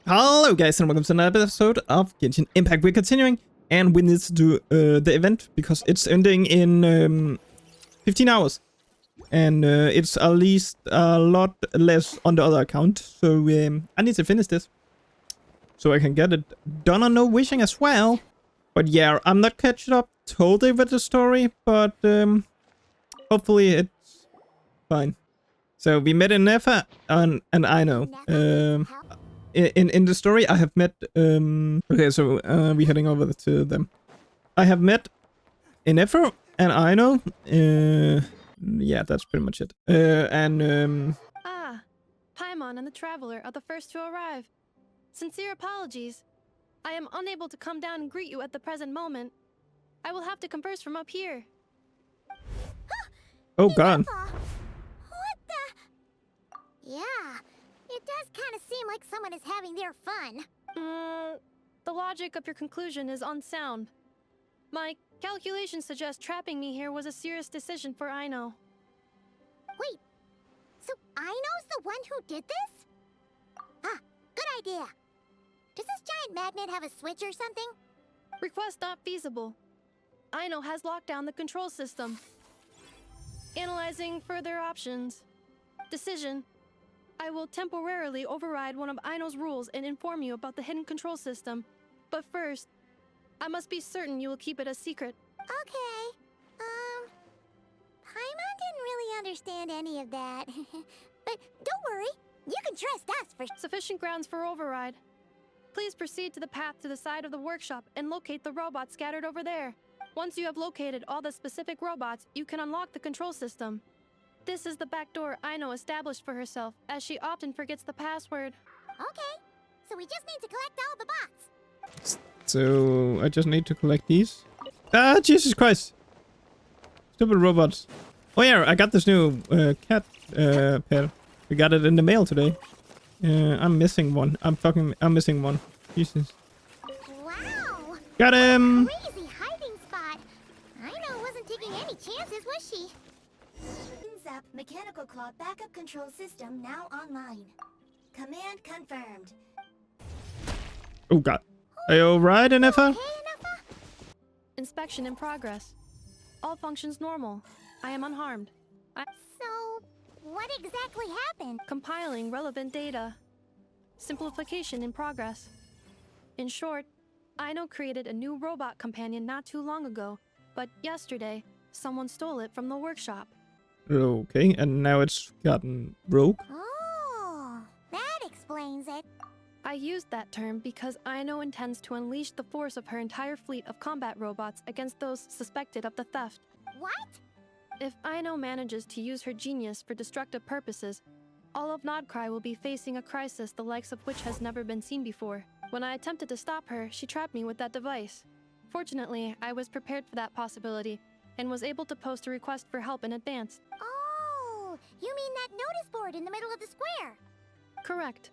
Hello guys and welcome to another episode of Genshin Impact. We're continuing and we need to do the event because it's ending in 15 hours. And it's at least a lot less on the other account. So I need to finish this so I can get it done on no wishing as well. But yeah, I'm not catching up totally with the story, but hopefully it's fine. So we met in Nefa and I know. In the story, I have met. Okay, so we're heading over to them. I have met Inefro and Aino. Yeah, that's pretty much it. Paimon and the Traveler are the first to arrive. Sincere apologies. I am unable to come down and greet you at the present moment. I will have to converse from up here. Oh God. What the? Yeah. It does kind of seem like someone is having their fun. The logic of your conclusion is unsound. My calculations suggest trapping me here was a serious decision for Aino. Wait, so Aino's the one who did this? Ah, good idea. Does this giant magnet have a switch or something? Request not feasible. Aino has locked down the control system. Analyzing further options. Decision. I will temporarily override one of Aino's rules and inform you about the hidden control system. But first, I must be certain you will keep it a secret. Okay. Paimon didn't really understand any of that. But don't worry, you can trust us for Sufficient grounds for override. Please proceed to the path to the side of the workshop and locate the robots scattered over there. Once you have located all the specific robots, you can unlock the control system. This is the back door Aino established for herself, as she often forgets the password. Okay, so we just need to collect all the bots. So I just need to collect these. Ah, Jesus Christ! Stupid robots. Oh yeah, I got this new cat pet. We got it in the mail today. I'm missing one. I'm missing one. Jesus. Wow! Got him! Crazy hiding spot. Aino wasn't taking any chances, was she? Up mechanical claw backup control system now online. Command confirmed. Oh God. Are you alright, Inefa? Hey, Nefa? Inspection in progress. All functions normal. I am unharmed. So, what exactly happened? Compiling relevant data. Simplification in progress. In short, Aino created a new robot companion not too long ago, but yesterday, someone stole it from the workshop. Okay, and now it's gotten broke. Oh, that explains it. I used that term because Aino intends to unleash the force of her entire fleet of combat robots against those suspected of the theft. What? If Aino manages to use her genius for destructive purposes, all of Nodcry will be facing a crisis the likes of which has never been seen before. When I attempted to stop her, she trapped me with that device. Fortunately, I was prepared for that possibility, and was able to post a request for help in advance. Oh, you mean that notice board in the middle of the square? Correct.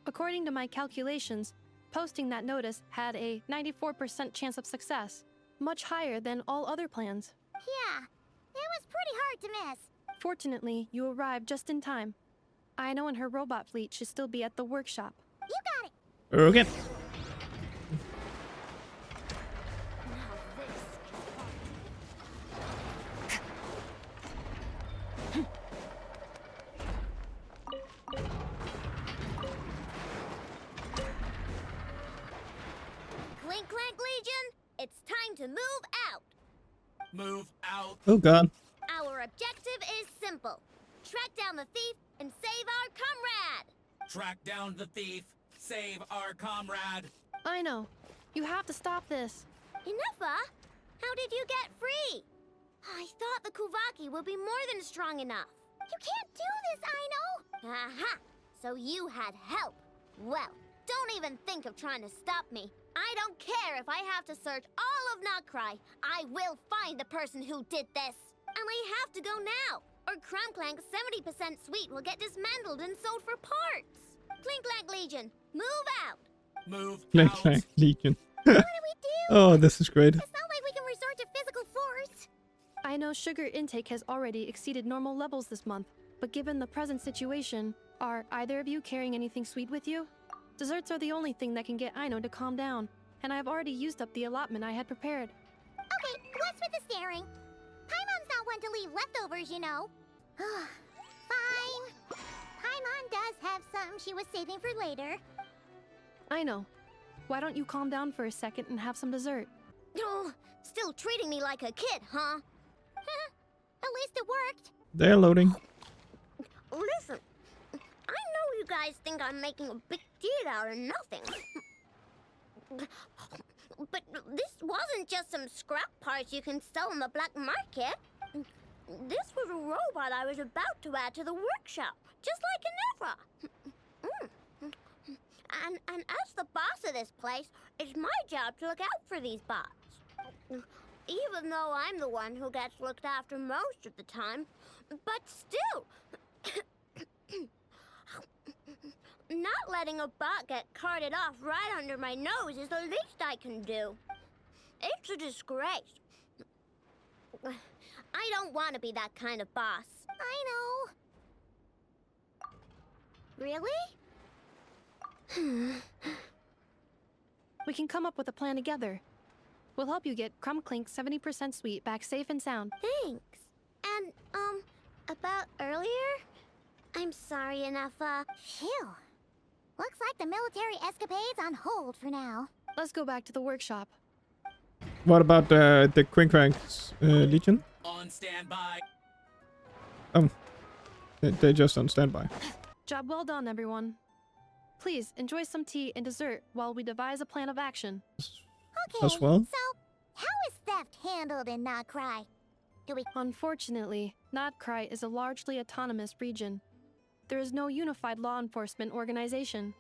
According to my calculations, posting that notice had a 94% chance of success, much higher than all other plans. Yeah, it was pretty hard to miss. Fortunately, you arrived just in time. Aino and her robot fleet should still be at the workshop. You got it. Okay. Clank Legion, it's time to move out. Move out. Oh God. Our objective is simple. Track down the thief and save our comrade. Track down the thief. Save our comrade. Aino, you have to stop this. Inefa, how did you get free? I thought the Kuvaki would be more than strong enough. You can't do this, Aino. Aha! So you had help. Well, don't even think of trying to stop me. I don't care if I have to search all of Nodcry. I will find the person who did this. And I have to go now, or Clank's 70% suite will get dismantled and sold for parts. Clink Legion, move out. Move Clank out. Legion. What do we do? Oh, this is great. It's not like we can resort to physical force. Aino's sugar intake has already exceeded normal levels this month, but given the present situation, are either of you carrying anything sweet with you? Desserts are the only thing that can get Aino to calm down, and I've already used up the allotment I had prepared. Okay, what's with the staring? Paimon's not one to leave leftovers, you know. Fine. Paimon does have some she was saving for later. Aino, why don't you calm down for a second and have some dessert? Oh, still treating me like a kid, huh? At least it worked. They're loading. Listen, I know you guys think I'm making a big deal out of nothing. But this wasn't just some scrap parts you can sell on the black market. This was a robot I was about to add to the workshop, just like an Ephra. And as the boss of this place, it's my job to look out for these bots. Even though I'm the one who gets looked after most of the time. But still, not letting a bot get carted off right under my nose is the least I can do. It's a disgrace. I don't want to be that kind of boss. I know. Really? We can come up with a plan together. We'll help you get Clink's 70% sweet back safe and sound. Thanks. And, about earlier? I'm sorry, Anafa. Phew. Looks like the military escapade's on hold for now. Let's go back to the workshop. What about the Crank's Legion? On standby. Oh, they're just on standby. Job well done, everyone. Please enjoy some tea and dessert while we devise a plan of action. Okay, As well? so how is theft handled in Nokrai? Do we... Unfortunately, Nodcry is a largely autonomous region. There is no unified law enforcement organization,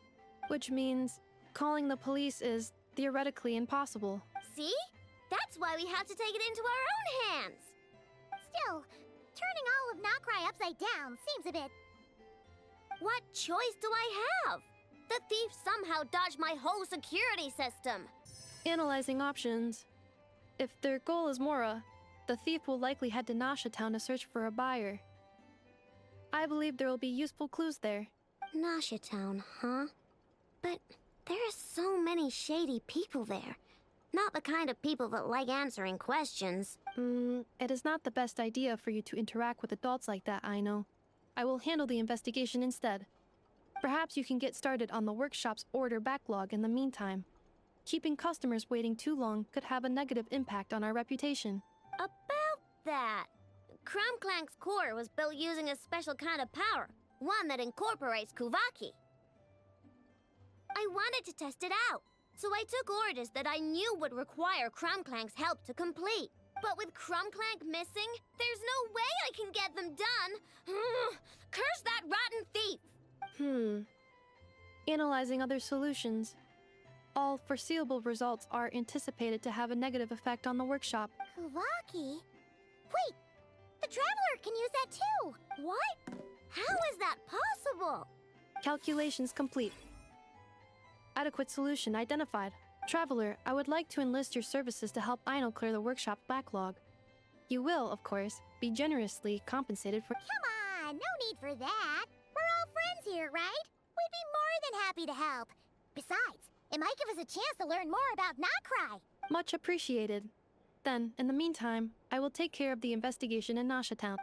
which means calling the police is theoretically impossible. See? That's why we have to take it into our own hands. Still, turning all of Nokrai upside down seems a bit... What choice do I have? The thief somehow dodged my whole security system. Analyzing options. If their goal is Mora, the thief will likely head to Nasha Town to search for a buyer. I believe there will be useful clues there. Nasha Town, huh? But there are so many shady people there. Not the kind of people that like answering questions. It is not the best idea for you to interact with adults like that, I know. I will handle the investigation instead. Perhaps you can get started on the workshop's order backlog in the meantime. Keeping customers waiting too long could have a negative impact on our reputation. About that, Clank's core was built using a special kind of power, one that incorporates Kuvaki. I wanted to test it out, so I took orders that I knew would require Clank's help to complete. But with Clank missing, there's no way I can get them done. Curse that rotten thief! Analyzing other solutions. All foreseeable results are anticipated to have a negative effect on the workshop. Kuvaki? Wait! The Traveler can use that too! What? How is that possible? Calculations complete. Adequate solution identified. Traveler, I would like to enlist your services to help Aino clear the workshop backlog. You will, of course, be generously compensated for— Come on, no need for that. We're all friends here, right? We'd be more than happy to help. Besides, it might give us a chance to learn more about Nokrai. Much appreciated. Then, in the meantime, I will take care of the investigation in Nasha Town.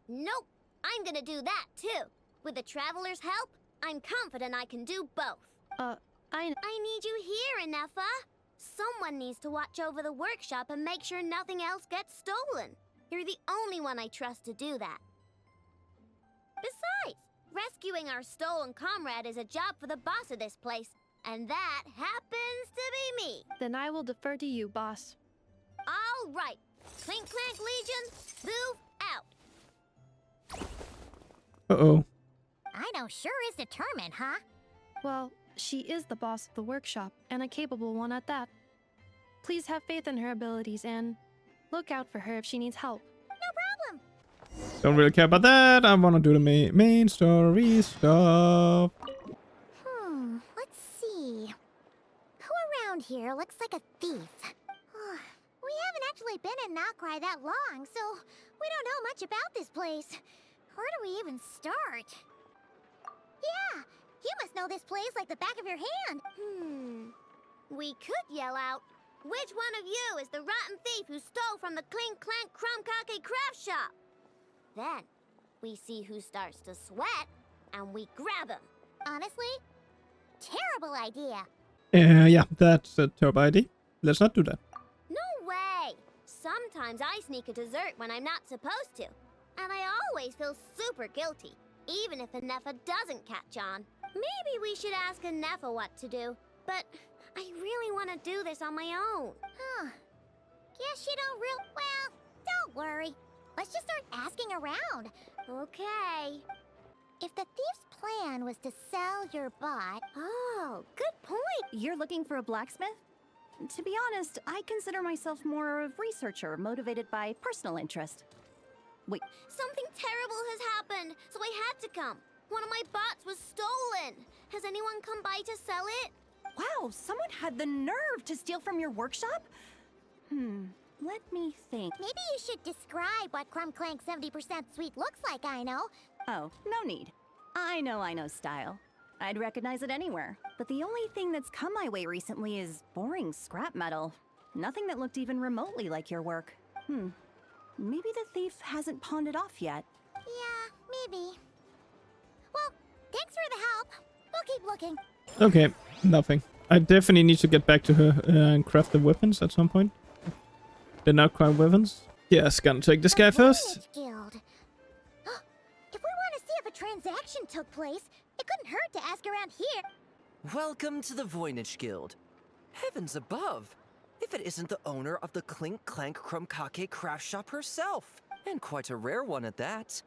Nope, I'm gonna do that too. With the Traveler's help, I'm confident I can do both. I need you here, Inefa. Someone needs to watch over the workshop and make sure nothing else gets stolen. You're the only one I trust to do that. Besides, rescuing our stolen comrade is a job for the boss of this place, and that happens to be me. Then I will defer to you, boss. All right, Clank Legion, move out. Uh-oh. Aino sure is determined, huh? Well, she is the boss of the workshop, and a capable one at that. Please have faith in her abilities and look out for her if she needs help. No problem. Don't really care about that. I want to do the main story stuff. Let's see. Who around here looks like a thief? We haven't actually been in Nokrai that long, so we don't know much about this place. Where do we even start? Yeah, you must know this place like the back of your hand. We could yell out, which one of you is the rotten thief who stole from the Clink, Clank, Cake craft shop? Then, we see who starts to sweat, and we grab him. Honestly, terrible idea. Yeah, that's a terrible idea. Let's not do that. No way! Sometimes I sneak a dessert when I'm not supposed to. And I always feel super guilty, even if Anefa doesn't catch on. Maybe we should ask Anefa what to do, but I really want to do this on my own. Guess you don't well, don't worry. Let's just start asking around. Okay. If the thief's plan was to sell your bot... Oh, good point. You're looking for a blacksmith? To be honest, I consider myself more of a researcher motivated by personal interest. Wait, Something terrible has happened, so I had to come. One of my bots was stolen. Has anyone come by to sell it? wow, someone had the nerve to steal from your workshop? Let me think. Maybe you should describe what Crumb Clank 70% sweet looks like, I know. Oh, no need. I know style. I'd recognize it anywhere. But the only thing that's come my way recently is boring scrap metal. Nothing that looked even remotely like your work. Maybe the thief hasn't pawned it off yet. Yeah, maybe. Well, thanks for the help. We'll keep looking. Okay, nothing. I definitely need to get back to her and craft the weapons at some point. The not crime weapons. Yes, gonna take this guy first. Guild. If we want to see if a transaction took place, it couldn't hurt to ask around here. Welcome to the Voynich Guild. Heavens above! If it isn't the owner of the Clink, Clank, Cake craft shop herself. And quite a rare one at that.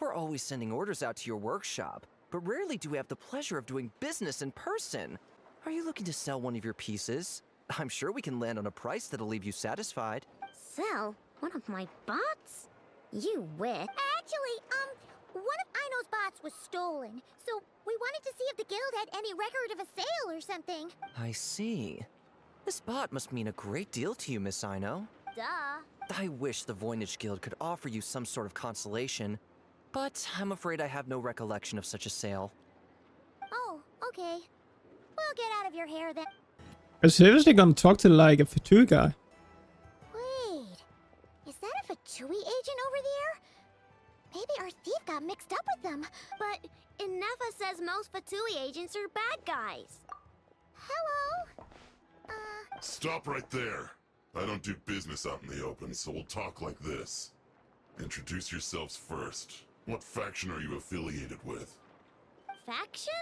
We're always sending orders out to your workshop, but rarely do we have the pleasure of doing business in person. Are you looking to sell one of your pieces? I'm sure we can land on a price that'll leave you satisfied. Sell one of my bots? You wish. Actually, one of Ino's bots was stolen, so we wanted to see if the guild had any record of a sale or something. I see. This bot must mean a great deal to you, Miss Ino. Duh. I wish the Voynich Guild could offer you some sort of consolation, but I'm afraid I have no recollection of such a sale. Oh, okay. We'll get out of your hair then. I'm seriously gonna talk to like a Fatui guy. Wait, is that a Fatui agent over there? Maybe our thief got mixed up with them. But Inefa says most Fatui agents are bad guys. Hello? Stop right there. I don't do business out in the open, so we'll talk like this. Introduce yourselves first. What faction are you affiliated with? Faction?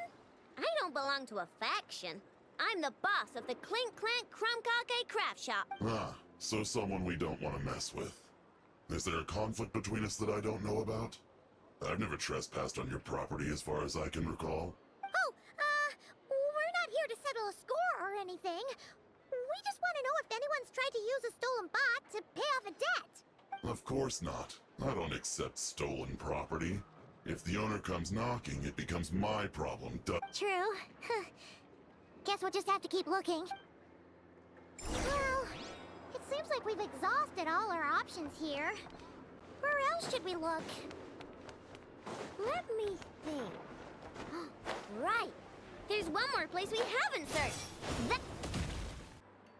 I don't belong to a faction. I'm the boss of the Clink Clank Cake craft shop. Ah, so someone we don't want to mess with. Is there a conflict between us that I don't know about? I've never trespassed on your property as far as I can recall. Oh, we're not here to settle a score or anything. We just want to know if anyone's tried to use a stolen bot to pay off a debt. Of course not. I don't accept stolen property. If the owner comes knocking, it becomes my problem. True. Guess we'll just have to keep looking. Well, it seems like we've exhausted all our options here. Where else should we look? Let me think. Right. There's one more place we haven't searched.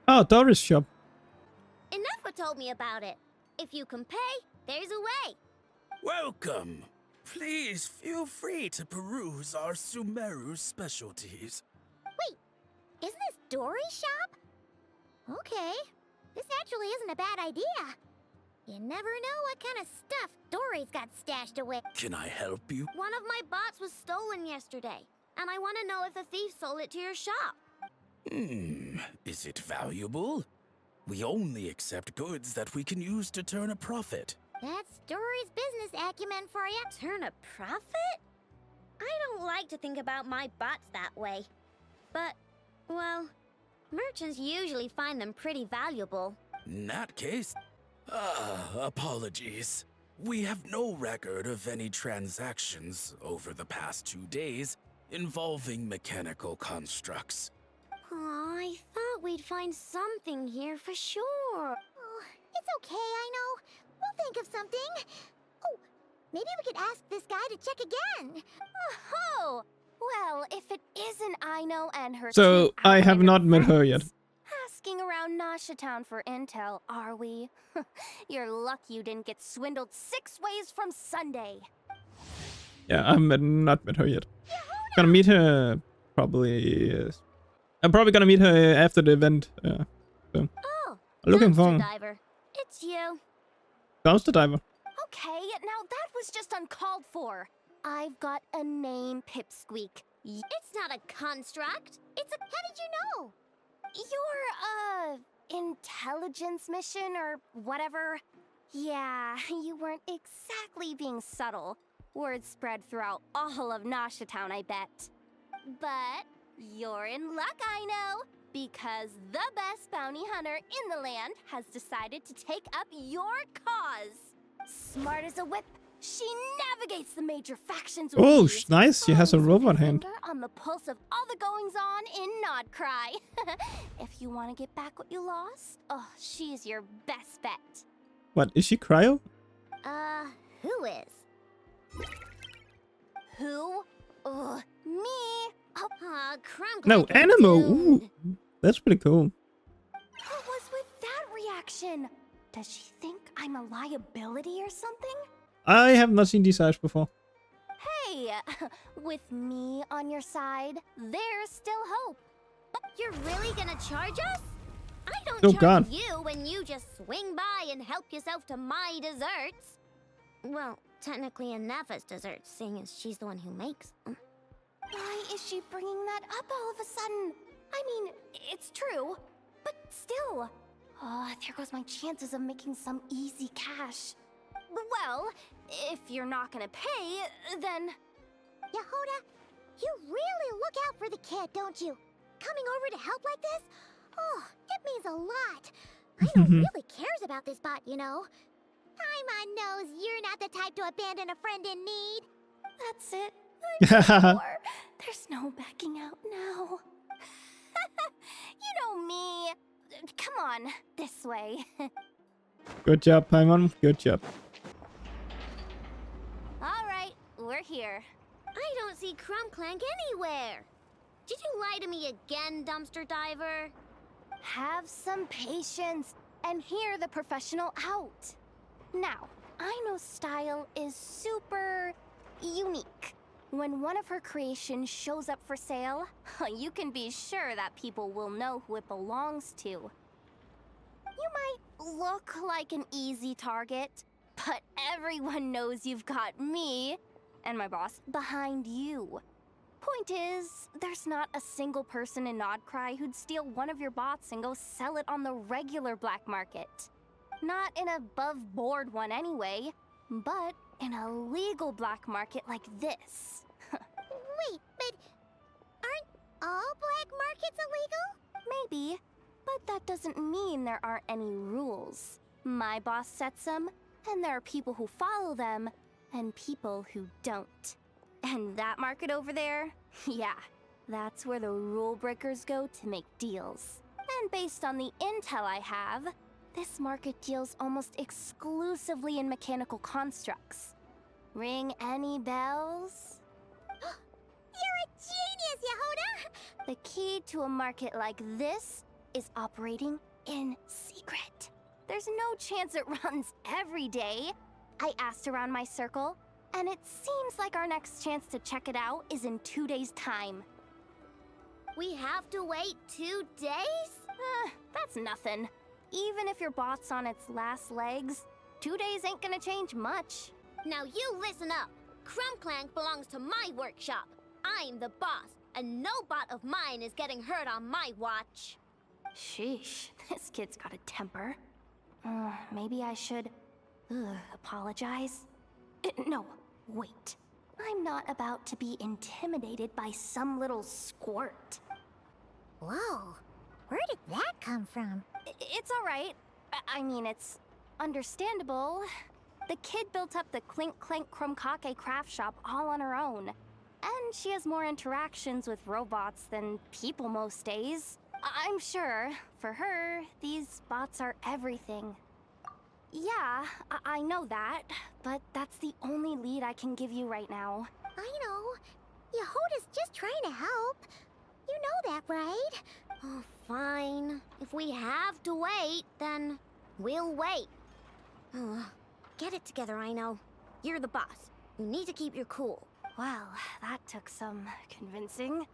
Oh, Doris shop. Inefa told me about it. If you can pay, there's a way. Welcome. Please feel free to peruse our Sumeru specialties. Wait, isn't this Dory's shop? Okay, this actually isn't a bad idea. You never know what kind of stuff Dory's got stashed away. Can I help you? One of my bots was stolen yesterday, and I want to know if the thief sold it to your shop. Is it valuable? We only accept goods that we can use to turn a profit. That's Dory's business acumen for you. Turn a profit? I don't like to think about my bots that way. But, well, merchants usually find them pretty valuable. In that case, apologies. We have no record of any transactions over the past 2 days involving mechanical constructs. Aw, I thought we'd find something here for sure. Oh, it's okay, I know. We'll think of something. Oh, maybe we could ask this guy to check again. Oh, Well, if it isn't Aino and her So two I have outlander not met her yet. friends, asking around Nasha Town for intel, are we? You're lucky you didn't get swindled 6 ways from Sunday. Yeah, I've not met her yet. Gonna meet her probably. I'm probably gonna meet her after the event. So Oh, looking dumpster for diver. It's you. dumpster diver. Okay, now that was just uncalled for. I've got a name, Pipsqueak. It's not a construct. It's a... How did you know? Your, intelligence mission or whatever. Yeah, you weren't exactly being subtle. Word spread throughout all of Nasha Town, I bet. But you're in luck, I know. Because the best bounty hunter in the land has decided to take up your cause. Smart as a whip, she navigates the major factions with Oh, ease. nice. She has a Always with robot her hand. finger on the pulse of all the goings-on in Nodcry. If you want to get back what you lost, oh, she's your best bet. What is she? Cryo? Who is? Who? Me. Oh, Crumb. No, Animo. Ooh, that's pretty cool. What was with that reaction? Does she think I'm a liability or something? I have not seen these eyes before. Hey, with me on your side, there's still hope. You're really gonna charge us? I don't Oh, charge God. you when you just swing by and help yourself to my desserts. Well, technically enough as desserts, seeing as she's the one who makes them. Why is she bringing that up all of a sudden? I mean, it's true, but still. Oh, there goes my chances of making some easy cash. Well, if you're not gonna pay, then... Yehuda, you really look out for the kid, don't you? Coming over to help like this? Oh, it means a lot. Aino really cares about this bot, you know. Paimon knows you're not the type to abandon a friend in need. That's it. There's no backing out now. You know me. Come on, this way. Good job, Paimon. Good job. All right, we're here. I don't see Clank anywhere. Did you lie to me again, dumpster diver? Have some patience and hear the professional out. Now, Aino's style is super unique. When one of her creations shows up for sale, you can be sure that people will know who it belongs to. You might look like an easy target, but everyone knows you've got me and my boss behind you. Point is, there's not a single person in Nodcry who'd steal one of your bots and go sell it on the regular black market. Not an above-board one anyway, but in a legal black market like this. Wait, but aren't all black markets illegal? Maybe, but that doesn't mean there aren't any rules. My boss sets them, and there are people who follow them, and people who don't. And that market over there? Yeah, that's where the rule breakers go to make deals. And based on the intel I have, this market deals almost exclusively in mechanical constructs. Ring any bells? You're a genius, Yehuda! The key to a market like this is operating in secret. There's no chance it runs every day. I asked around my circle, and it seems like our next chance to check it out is in 2 days' time. We have to wait 2 days? That's nothing. Even if your bot's on its last legs, 2 days ain't gonna change much. Now you listen up. Clank belongs to my workshop. I'm the boss, and no bot of mine is getting hurt on my watch. Sheesh, this kid's got a temper. Maybe I should... apologize? No, wait. I'm not about to be intimidated by some little squirt. Whoa, where did that come from? It's alright. I mean, it's understandable. The kid built up the Clink Crank craft shop all on her own. And she has more interactions with robots than people most days. I'm sure, for her, these bots are everything. Yeah, I know that, but that's the only lead I can give you right now. I know. Yehoda's just trying to help. You know that, right? Oh, fine. If we have to wait, then we'll wait. Oh, get it together, I know. You're the boss. You need to keep your cool. Well, that took some convincing.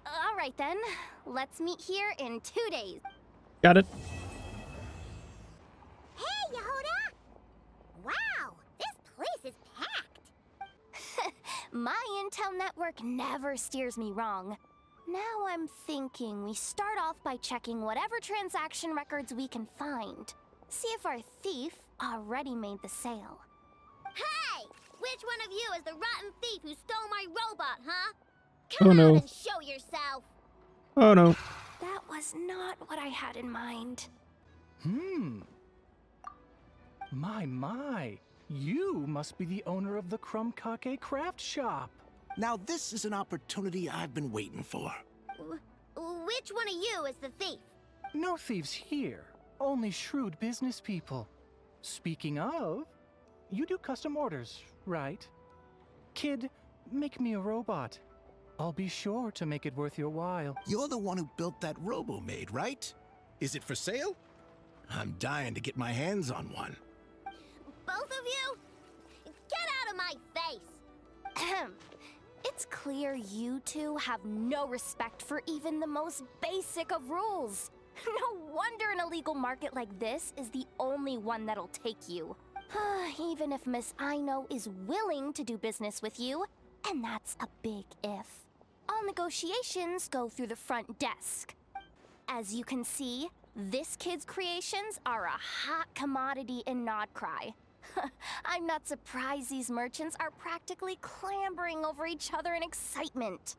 All right then, let's meet here in 2 days. Got it. Hey, Yehoda! Wow, this place is packed. My intel network never steers me wrong. Now I'm thinking we start off by checking whatever transaction records we can find. See if our thief already made the sale. Hey! Which one of you is the rotten thief who stole my robot, huh? Oh, Come no. out and show yourself! Oh no. That was not what I had in mind. My. You must be the owner of the Krumkake craft shop. Now this is an opportunity I've been waiting for. Which one of you is the thief? No thieves here, only shrewd business people. Speaking of, you do custom orders, right? Kid, make me a robot. I'll be sure to make it worth your while. You're the one who built that robo-maid, right? Is it for sale? I'm dying to get my hands on one. Both of you? Get out of my face! Ahem. It's clear you two have no respect for even the most basic of rules. No wonder an illegal market like this is the only one that'll take you. Even if Miss Aino is willing to do business with you, and that's a big if. All negotiations go through the front desk. As you can see, this kid's creations are a hot commodity in Nodcry. I'm not surprised these merchants are practically clambering over each other in excitement.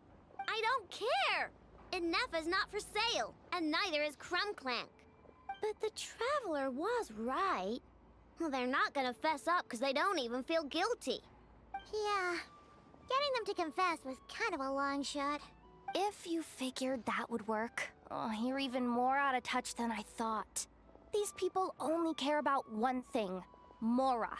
I don't care! Enough is not for sale, and neither is Clank. But the Traveler was right. Well, they're not gonna fess up because they don't even feel guilty. Yeah, getting them to confess was kind of a long shot. If you figured that would work, you're even more out of touch than I thought. These people only care about one thing. Mora.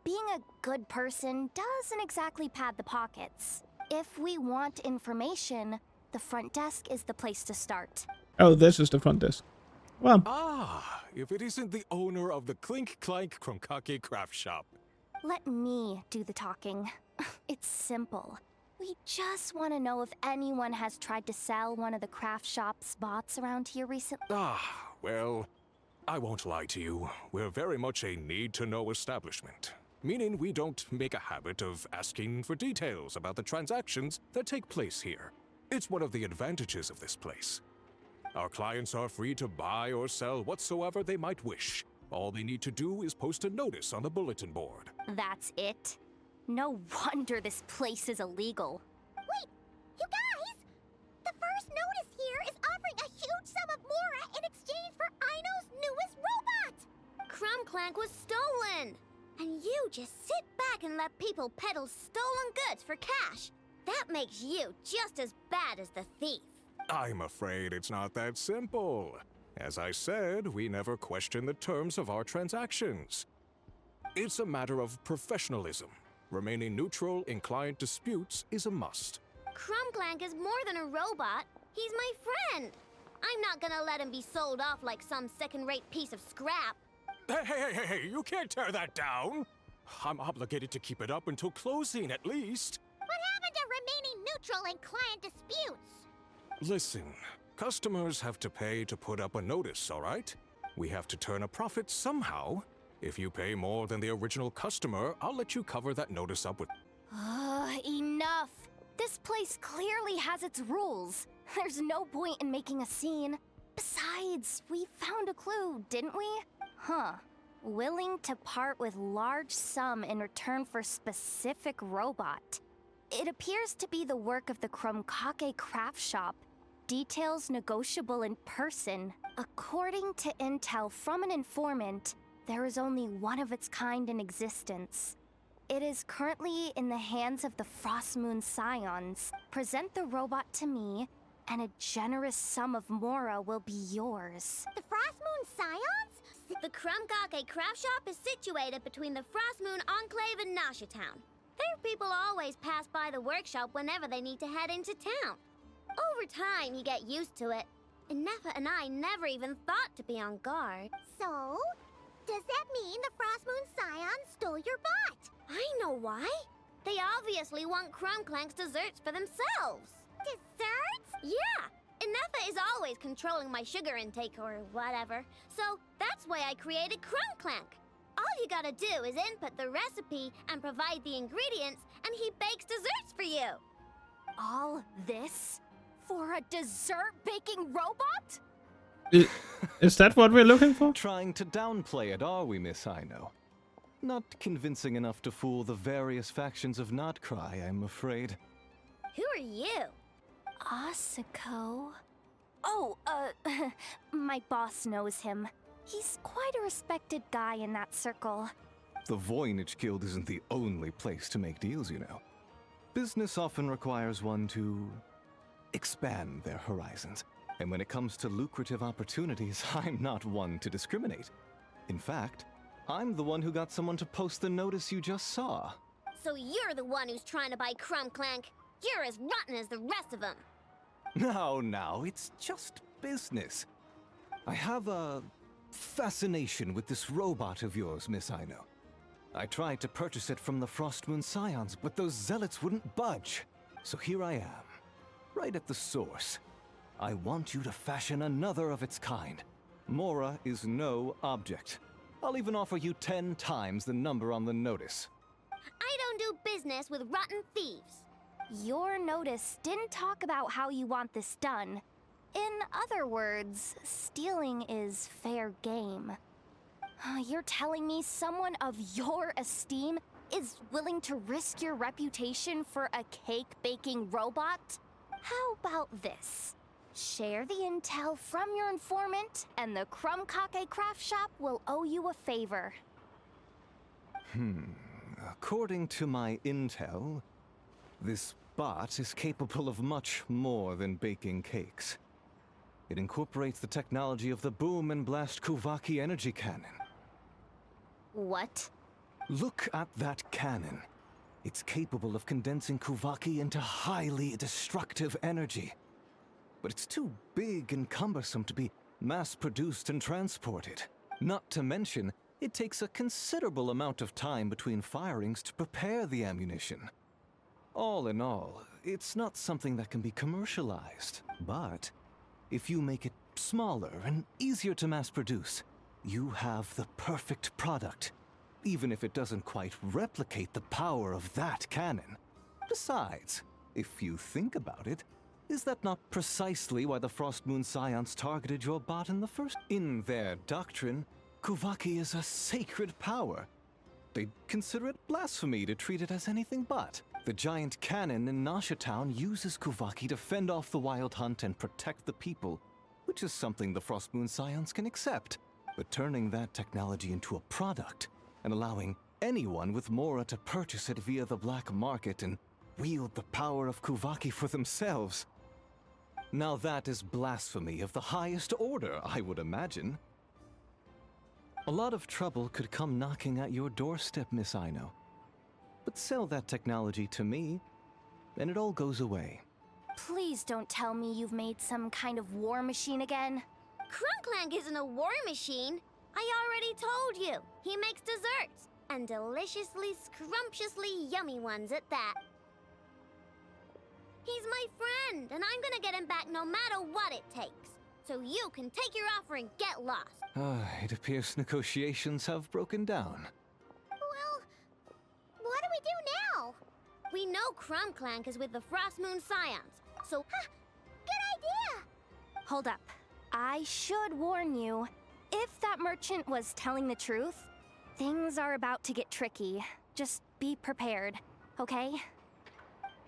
Being a good person doesn't exactly pad the pockets. If we want information, the front desk is the place to start. Oh, this is the front desk. Well, If it isn't the owner of the Clink Krumkake craft shop. Let me do the talking. It's simple. We just want to know if anyone has tried to sell one of the craft shop's bots around here recently. Well, I won't lie to you. We're very much a need-to-know establishment. Meaning we don't make a habit of asking for details about the transactions that take place here. It's one of the advantages of this place. Our clients are free to buy or sell whatsoever they might wish. All they need to do is post a notice on the bulletin board. That's it? No wonder this place is illegal. Wait, you guys! The first notice here is offering a huge sum of Mora in exchange for Aino's newest robot! Clank was stolen! And you just sit back and let people peddle stolen goods for cash. That makes you just as bad as the thief. I'm afraid it's not that simple. As I said, we never question the terms of our transactions. It's a matter of professionalism. Remaining neutral in client disputes is a must. Clank is more than a robot. He's my friend. I'm not gonna let him be sold off like some second-rate piece of scrap. Hey, you can't tear that down! I'm obligated to keep it up until closing, at least. What happened to remaining neutral in client disputes? Listen, customers have to pay to put up a notice, all right? We have to turn a profit somehow. If you pay more than the original customer, I'll let you cover that notice up with... Enough! This place clearly has its rules. There's no point in making a scene. Besides, we found a clue, didn't we? Willing to part with large sum in return for specific robot. It appears to be the work of the Krumkake craft shop. Details negotiable in person. According to intel from an informant, there is only one of its kind in existence. It is currently in the hands of the Frostmoon Scions. Present the robot to me, and a generous sum of Mora will be yours. The Frostmoon Scions? The Krumkake craft shop is situated between the Frostmoon Enclave and Nasha Town. People always pass by the workshop whenever they need to head into town. Over time, you get used to it. And Neffa and I never even thought to be on guard. So, does that mean the Frost Moon Scion stole your bot? I know why. They obviously want Clank's desserts for themselves. Desserts? Yeah, and Neffa is always controlling my sugar intake or whatever. So that's why I created Clank. All you gotta do is input the recipe and provide the ingredients, and he bakes desserts for you. All this for a dessert baking robot? Is that what we're looking for? Trying to downplay it, are we, Miss Ino? Not convincing enough to fool the various factions of Notcry, I'm afraid. Who are you? Asuko. Oh, my boss knows him. He's quite a respected guy in that circle. The Voynich Guild isn't the only place to make deals, you know. Business often requires one to expand their horizons. And when it comes to lucrative opportunities, I'm not one to discriminate. In fact, I'm the one who got someone to post the notice you just saw. So you're the one who's trying to buy Clank. You're as rotten as the rest of them. No, it's just business. I have a fascination with this robot of yours, Miss Ino. I tried to purchase it from the Frostmoon Scions, but those zealots wouldn't budge. So here I am, right at the source. I want you to fashion another of its kind. Mora is no object. I'll even offer you 10 times the number on the notice. I don't do business with rotten thieves. Your notice didn't talk about how you want this done. In other words, stealing is fair game. You're telling me someone of your esteem is willing to risk your reputation for a cake-baking robot? How about this? Share the intel from your informant, and the Krumkake craft shop will owe you a favor. According to my intel, this bot is capable of much more than baking cakes. It incorporates the technology of the Boom and Blast Kuvaki energy cannon. What? Look at that cannon. It's capable of condensing Kuvaki into highly destructive energy. But it's too big and cumbersome to be mass-produced and transported. Not to mention, it takes a considerable amount of time between firings to prepare the ammunition. All in all, it's not something that can be commercialized. But if you make it smaller and easier to mass-produce, you have the perfect product, even if it doesn't quite replicate the power of that cannon. Besides, if you think about it, is that not precisely why the Frostmoon Scions targeted your bot in the first? In their doctrine, Kuvaki is a sacred power. They'd consider it blasphemy to treat it as anything but. The giant cannon in Nasha Town uses Kuvaki to fend off the wild hunt and protect the people, which is something the Frostmoon Scions can accept. But turning that technology into a product and allowing anyone with Mora to purchase it via the black market and wield the power of Kuvaki for themselves. Now that is blasphemy of the highest order, I would imagine. A lot of trouble could come knocking at your doorstep, Miss Ino. But sell that technology to me, and it all goes away. Please don't tell me you've made some kind of war machine again. Clank isn't a war machine. I already told you. He makes desserts, and deliciously, scrumptiously yummy ones at that. He's my friend, and I'm gonna get him back no matter what it takes. So you can take your offer and get lost. It appears negotiations have broken down. Well, what do we do now? We know Clank is with the Frostmoon Scions, so Good idea! Hold up. I should warn you, if that merchant was telling the truth, things are about to get tricky. Just be prepared, okay?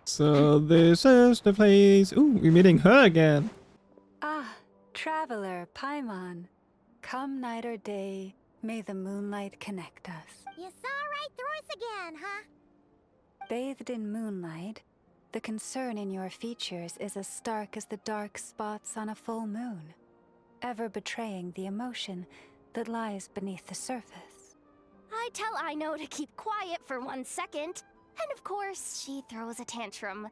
So this is the place. Ooh, we're meeting her again. Ah, traveler, Paimon. Come night or day, may the moonlight connect us. You saw right through us again, huh? Bathed in moonlight, the concern in your features is as stark as the dark spots on a full moon, ever betraying the emotion that lies beneath the surface. I tell Ino to keep quiet for 1 second. And of course, she throws a tantrum.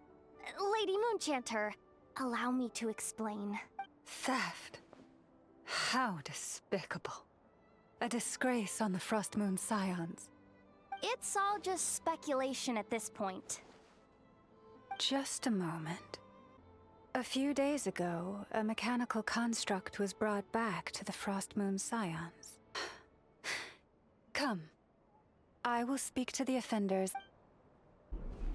Lady Moonchanter, allow me to explain. Theft. How despicable. A disgrace on the Frost Moon Scions. It's all just speculation at this point. Just a moment. A few days ago, a mechanical construct was brought back to the Frost Moon Scions. Come. I will speak to the offenders.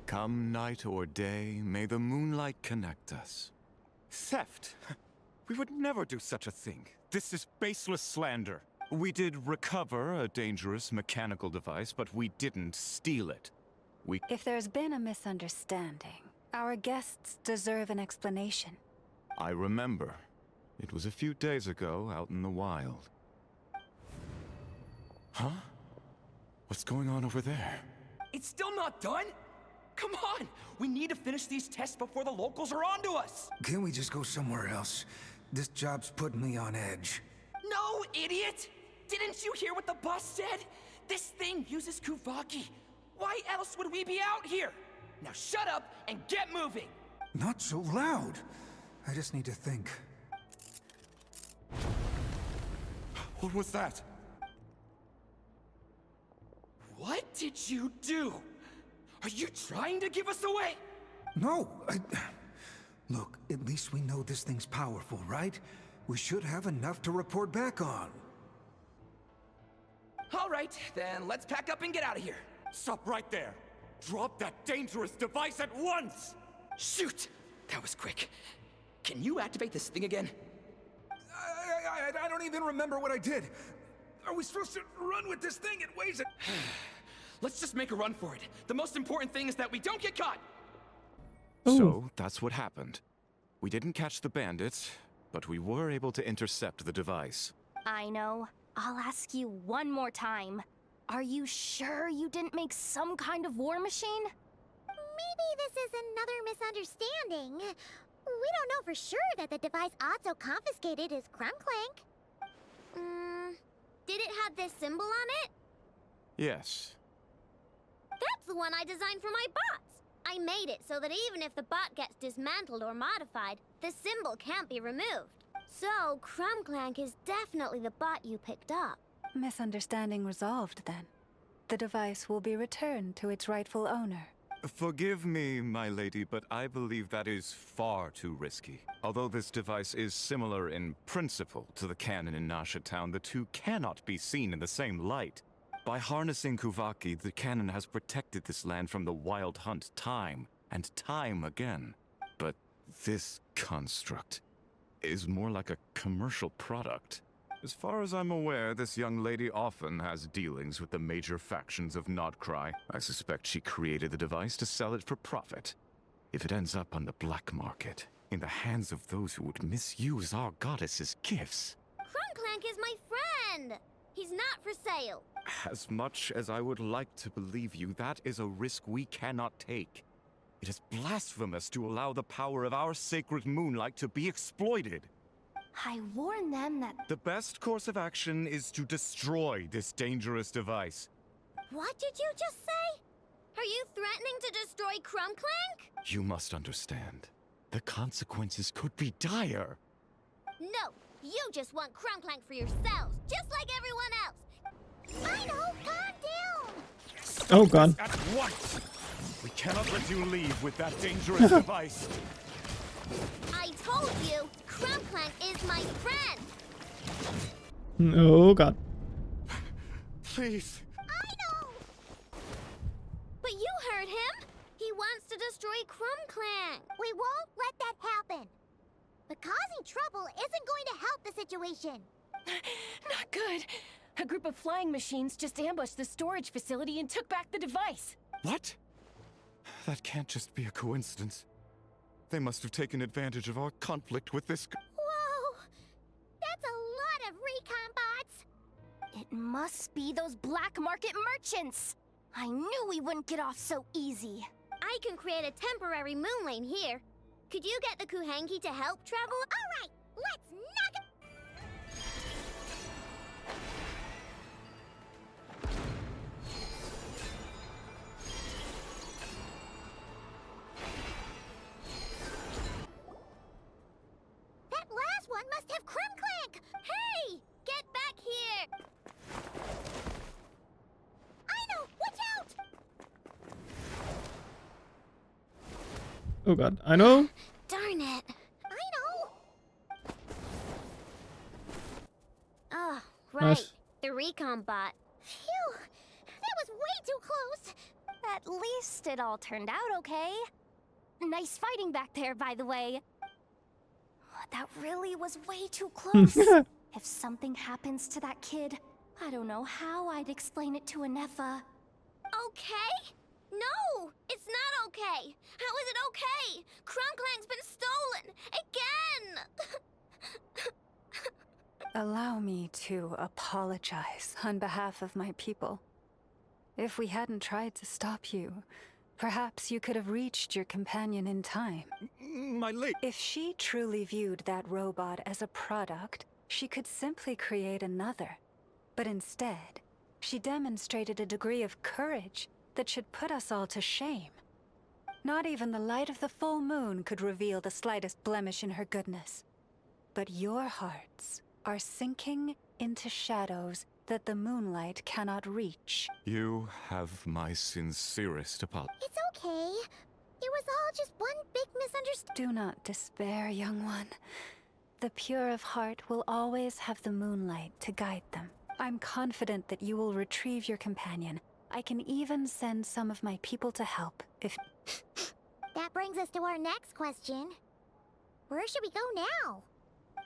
Come night or day, may the moonlight connect us. Theft? We would never do such a thing. This is baseless slander. We did recover a dangerous mechanical device, but we didn't steal it. If there's been a misunderstanding, our guests deserve an explanation. I remember. It was a few days ago out in the wild. Huh? What's going on over there? It's still not done? Come on! We need to finish these tests before the locals are onto us! Can't we just go somewhere else? This job's putting me on edge. No, idiot! Didn't you hear what the boss said? This thing uses Kuvaki. Why else would we be out here? Now shut up and get moving! Not so loud. I just need to think. What was that? What did you do? Are you trying to give us away? No, Look, at least we know this thing's powerful, right? We should have enough to report back on. All right, then let's pack up and get out of here. Stop right there! Drop that dangerous device at once! Shoot! That was quick. Can you activate this thing again? I don't even remember what I did. Are we supposed to run with this thing? It weighs it. Let's just make a run for it. The most important thing is that we don't get caught. Ooh. So, that's what happened. We didn't catch the bandits, but we were able to intercept the device. I know. I'll ask you one more time. Are you sure you didn't make some kind of war machine? Maybe this is another misunderstanding. We don't know for sure that the device Otto confiscated is Clank. Did it have this symbol on it? Yes. That's the one I designed for my bots. I made it so that even if the bot gets dismantled or modified, the symbol can't be removed. So, Clank is definitely the bot you picked up. Misunderstanding resolved, then. The device will be returned to its rightful owner. Forgive me, my lady, but I believe that is far too risky. Although this device is similar in principle to the cannon in Nasha Town, the two cannot be seen in the same light. By harnessing Kuvaki, the cannon has protected this land from the wild hunt time and time again. But this construct is more like a commercial product. As far as I'm aware, this young lady often has dealings with the major factions of Nodcry. I suspect she created the device to sell it for profit. If it ends up on the black market, in the hands of those who would misuse our goddess's gifts... Clank is my friend! He's not for sale. As much as I would like to believe you, that is a risk we cannot take. It is blasphemous to allow the power of our sacred moonlight to be exploited. I warned them that... The best course of action is to destroy this dangerous device. What did you just say? Are you threatening to destroy Clank? You must understand. The consequences could be dire. No, you just want Clank for yourselves, just like everyone else. I know, calm down! Oh god. At once! We cannot let you leave with that dangerous device. I told you, Clank is my friend! Oh god. Please. I know! But you heard him! He wants to destroy Clank! We won't let that happen! But causing trouble isn't going to help the situation! Not good. A group of flying machines just ambushed the storage facility and took back the device. What? That can't just be a coincidence. They must have taken advantage of our conflict with this... Whoa! That's a lot of recon bots! It must be those black market merchants! I knew we wouldn't get off so easy. I can create a temporary moon lane here. Could you get the Kuhangi to help travel? All right, let's knock it! Someone must have Clank! Hey! Get back here! Aino, watch out! Oh god, I know. Darn it. Aino! Oh, right. Nice. The recon bot. Phew! That was way too close! At least it all turned out okay. Nice fighting back there, by the way. That really was way too close. If something happens to that kid, I don't know how I'd explain it to Anefa. Okay? No! It's not okay! How is it okay? Clank's been stolen! Again! Allow me to apologize on behalf of my people. If we hadn't tried to stop you, perhaps you could have reached your companion in time. My late... If she truly viewed that robot as a product, she could simply create another. But instead, she demonstrated a degree of courage that should put us all to shame. Not even the light of the full moon could reveal the slightest blemish in her goodness. But your hearts are sinking into shadows that the moonlight cannot reach. You have my sincerest apology. It's okay. It was all just one big misunderstanding. Do not despair, young one. The pure of heart will always have the moonlight to guide them. I'm confident that you will retrieve your companion. I can even send some of my people to help, if... That brings us to our next question. Where should we go now?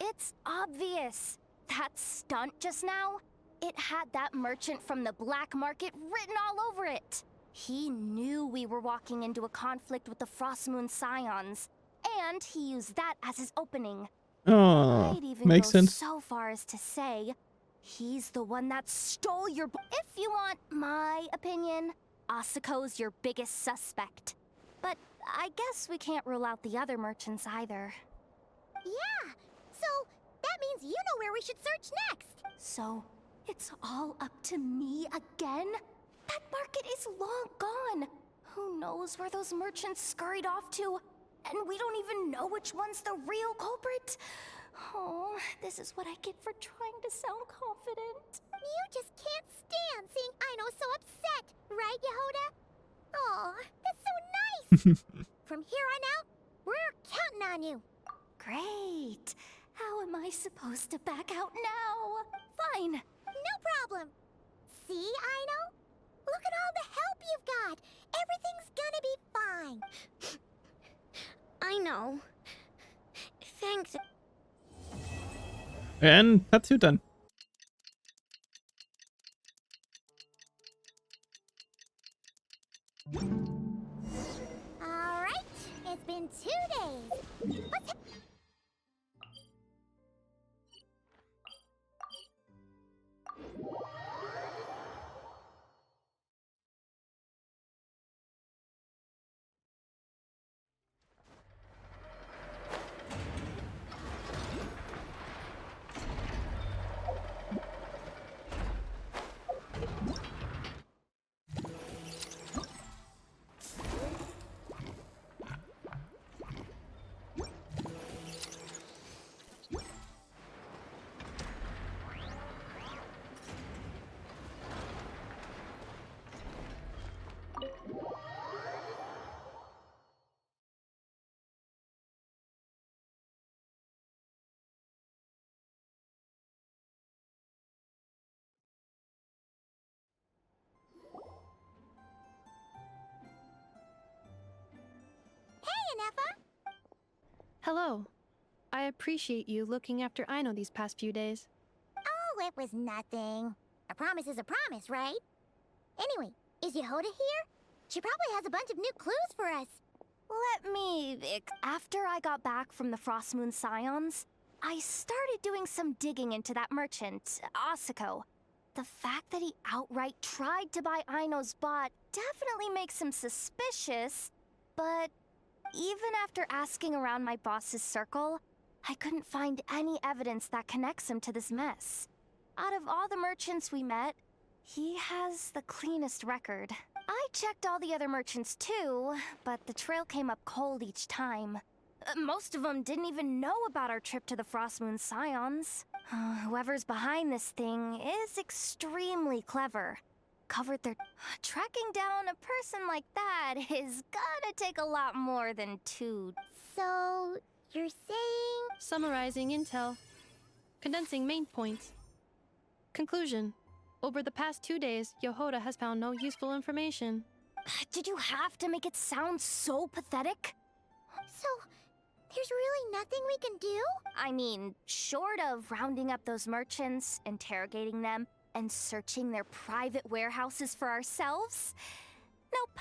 It's obvious. That stunt just now, it had that merchant from the black market written all over it. He knew we were walking into a conflict with the Frostmoon Scions, and he used that as his opening. Oh, I'd even makes go sense. so far as to say, he's the one that stole your... If you want my opinion, Asuko's your biggest suspect. But I guess we can't rule out the other merchants either. Yeah, so that means you know where we should search next. So, it's all up to me again? That market is long gone. Who knows where those merchants scurried off to? And we don't even know which one's the real culprit. Oh, this is what I get for trying to sound confident. You just can't stand seeing Aino so upset, right, Yehoda? Aw, that's so nice! From here on out, we're counting on you. Great. How am I supposed to back out now? Fine. No problem. See, Aino? Look at all the help you've got. Everything's gonna be fine. I know. Thanks. And part 2 done. All right, it's been 2 days. What's Hello. I appreciate you looking after Aino these past few days. Oh, it was nothing. A promise is a promise, right? Anyway, is Yehoda here? She probably has a bunch of new clues for us. Let me... After I got back from the Frostmoon Scions, I started doing some digging into that merchant, Asuko. The fact that he outright tried to buy Aino's bot definitely makes him suspicious, but even after asking around my boss's circle, I couldn't find any evidence that connects him to this mess. Out of all the merchants we met, he has the cleanest record. I checked all the other merchants too, but the trail came up cold each time. Most of them didn't even know about our trip to the Frostmoon Scions. Whoever's behind this thing is extremely clever. Covered their... Tracking down a person like that is gonna take a lot more than 2. So, you're saying... Summarizing intel. Condensing main points. Conclusion. Over the past 2 days, Yohoda has found no useful information. Did you have to make it sound so pathetic? So, there's really nothing we can do? I mean, short of rounding up those merchants, interrogating them, and searching their private warehouses for ourselves? Nope.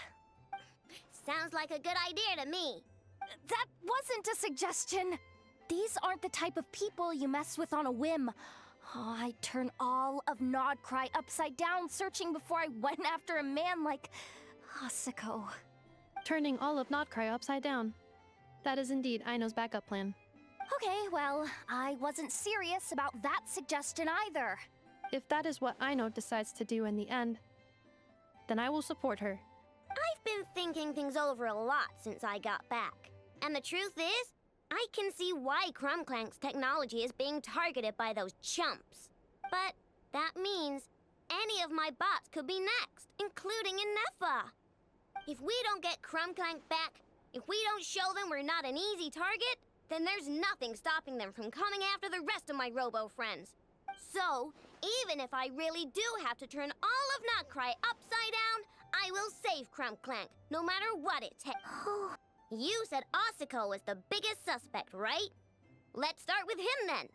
Sounds like a good idea to me. That wasn't a suggestion. These aren't the type of people you mess with on a whim. Oh, I'd turn all of Nodcry upside down searching before I went after a man like Asuko. Turning all of Nodcry upside down. That is indeed Aino's backup plan. Okay, well, I wasn't serious about that suggestion either. If that is what Aino decides to do in the end, then I will support her. I've been thinking things over a lot since I got back. And the truth is, I can see why Clank's technology is being targeted by those chumps. But that means any of my bots could be next, including Inefa. If we don't get Clank back, if we don't show them we're not an easy target, then there's nothing stopping them from coming after the rest of my robo friends. So, even if I really do have to turn all of Nodcry upside down, I will save Clank, no matter what it takes. You said Asuko was the biggest suspect, right? Let's start with him then.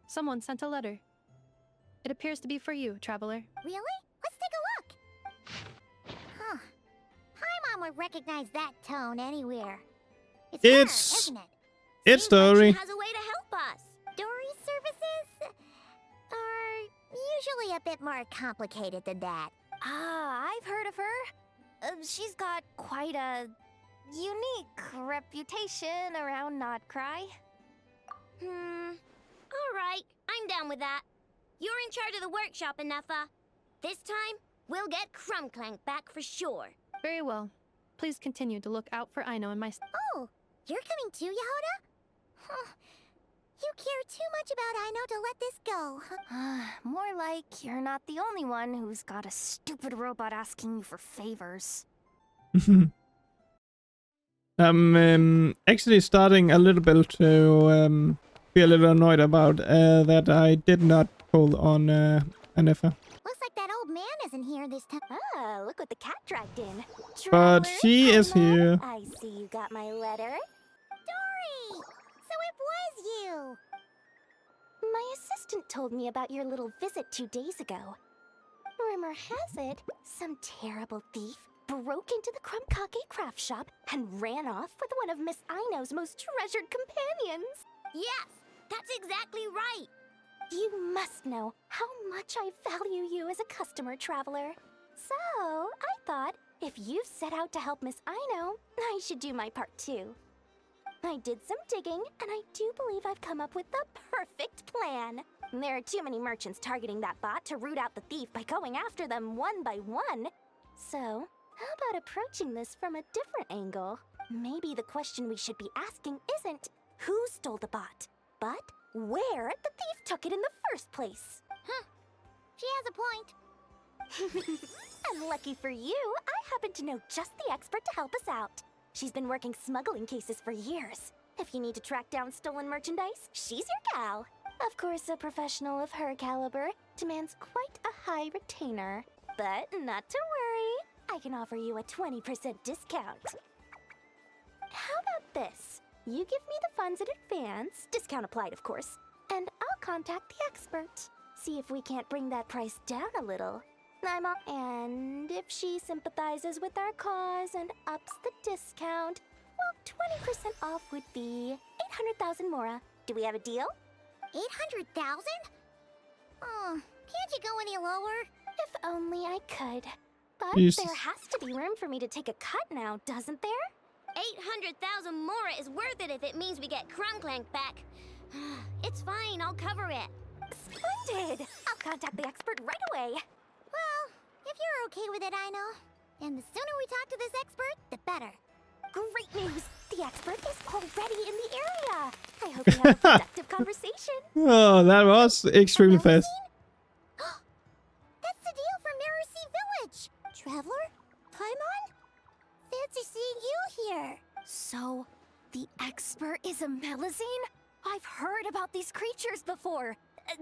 Someone sent a letter. It appears to be for you, Traveler. Really? Let's take a look. Huh. Paimon would recognize that tone anywhere. It's her, isn't it? It's Seems Dory. Like she has a way to help us. Dory's services are usually a bit more complicated than that. Ah, I've heard of her. She's got quite a unique reputation around Nodcry. Alright, I'm down with that. You're in charge of the workshop, Inefa. This time, we'll get Clank back for sure. Very well. Please continue to look out for Aino and my... Oh, you're coming too, Yehoda? Huh. You care too much about Aino to let this go. More like you're not the only one who's got a stupid robot asking you for favors. I'm actually starting a little bit to be a little annoyed about that I did not pull on Inefa. Looks like that old man isn't here this time. Ah, look what the cat dragged in. But she is here. I see you got my letter. Dory! So it was you! My assistant told me about your little visit 2 days ago. Rumor has it, some terrible thief broke into the Krumkake craft shop and ran off with one of Miss Aino's most treasured companions. Yes, that's exactly right. You must know how much I value you as a customer, Traveler. So, I thought, if you've set out to help Miss Aino, I should do my part too. I did some digging, and I do believe I've come up with the perfect plan. There are too many merchants targeting that bot to root out the thief by going after them one by one. So, how about approaching this from a different angle? Maybe the question we should be asking isn't who stole the bot, but where the thief took it in the first place. Huh. She has a point. And lucky for you, I happen to know just the expert to help us out. She's been working smuggling cases for years. If you need to track down stolen merchandise, she's your gal. Of course, a professional of her caliber demands quite a high retainer. But not to worry, I can offer you a 20% discount. How about this? You give me the funds in advance, discount applied of course, and I'll contact the expert. See if we can't bring that price down a little. And if she sympathizes with our cause and ups the discount, well, 20% off would be 800,000 mora. Do we have a deal? 800,000? Oh, can't you go any lower? If only I could. But Jesus. there has to be room for me to take a cut now, doesn't there? 800,000 mora is worth it if it means we get Clank back. It's fine, I'll cover it. Splendid! I'll contact the expert right away. Well, if you're okay with it, Aino. And the sooner we talk to this expert, the better. Great news! The expert is already in the area. I hope we have a productive conversation. Oh, that was extremely fast. That's the deal from Mercy Village. Traveler? Paimon? Fancy seeing you here. So, the expert is a Melusine? I've heard about these creatures before.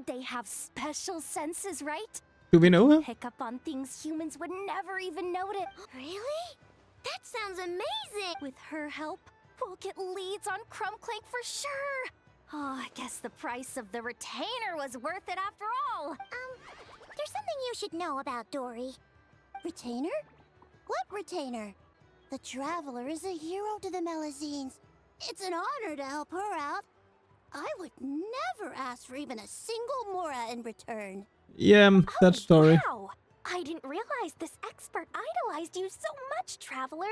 They have special senses, right? Do we know her? Pick up on things humans would never even notice. Really? That sounds amazing. With her help, we'll get leads on Clank for sure. Oh, I guess the price of the retainer was worth it after all. There's something you should know about Dory. Retainer? What retainer? The Traveler is a hero to the Melusines. It's an honor to help her out. I would never ask for even a single Mora in return. Yeah, that story. Wow! I didn't realize this expert idolized you so much, Traveler.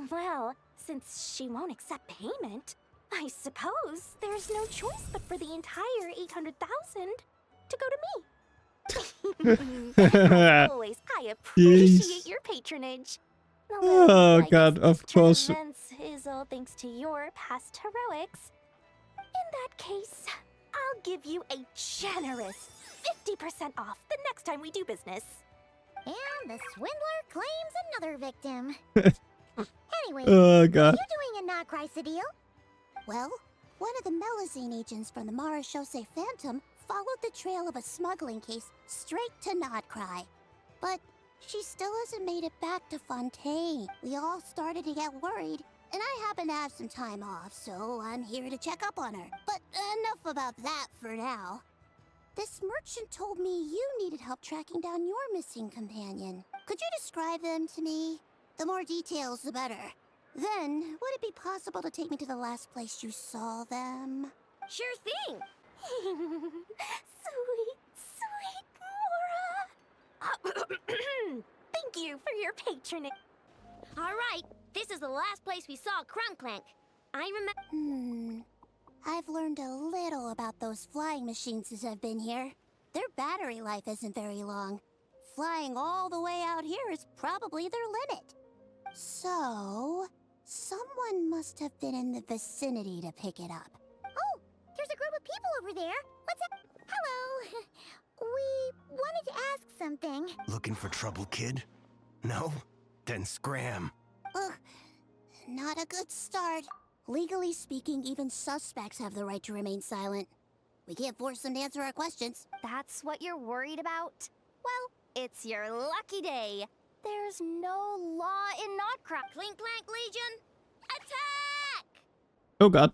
Well, since she won't accept payment, I suppose there's no choice but for the entire 800,000 to go to me. As always, I appreciate your patronage. Oh god, of course. Events is all thanks to your past heroics. In that case, I'll give you a generous 50% off the next time we do business. And the swindler claims another victim. Anyway, Oh god. what are you doing in Notcry, Sadil? Well, one of the Melusine agents from the Marachose Phantom followed the trail of a smuggling case straight to Notcry. But she still hasn't made it back to Fontaine. We all started to get worried, and I happen to have some time off, so I'm here to check up on her. But enough about that for now. This merchant told me you needed help tracking down your missing companion. Could you describe them to me? The more details, the better. Then, would it be possible to take me to the last place you saw them? Sure thing. Sweet, sweet Mora. Thank you for your patronage. All right, this is the last place we saw Clank. I remember. I've learned a little about those flying machines since I've been here. Their battery life isn't very long. Flying all the way out here is probably their limit. So, someone must have been in the vicinity to pick it up. Oh, there's a group of people over there. What's up? Hello. We wanted to ask something. Looking for trouble, kid? No? Then scram. Ugh, not a good start. Legally speaking, even suspects have the right to remain silent. We can't force them to answer our questions. That's what you're worried about? Well, it's your lucky day. There's no law in Notcry. Clank Legion, attack! Oh god.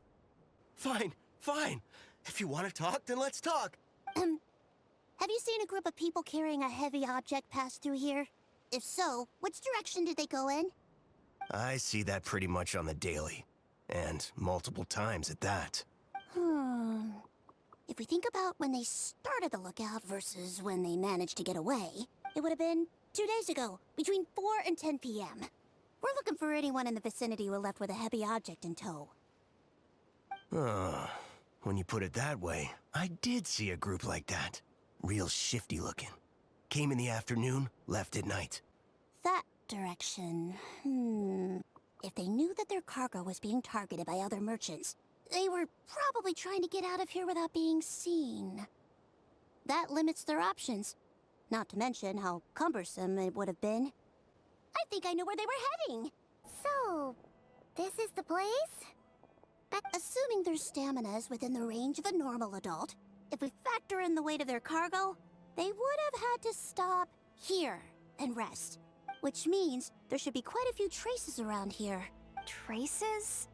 Fine, fine. If you want to talk, then let's talk. Have you seen a group of people carrying a heavy object pass through here? If so, which direction did they go in? I see that pretty much on the daily. And multiple times at that. If we think about when they started the lookout versus when they managed to get away, it would have been 2 days ago, between 4 and 10 p.m. We're looking for anyone in the vicinity who left with a heavy object in tow. When you put it that way, I did see a group like that. Real shifty looking. Came in the afternoon, left at night. That direction. If they knew that their cargo was being targeted by other merchants, they were probably trying to get out of here without being seen. That limits their options. Not to mention how cumbersome it would have been. I think I know where they were heading. So, this is the place? But assuming their stamina is within the range of a normal adult, if we factor in the weight of their cargo, they would have had to stop here and rest. Which means there should be quite a few traces around here. Traces?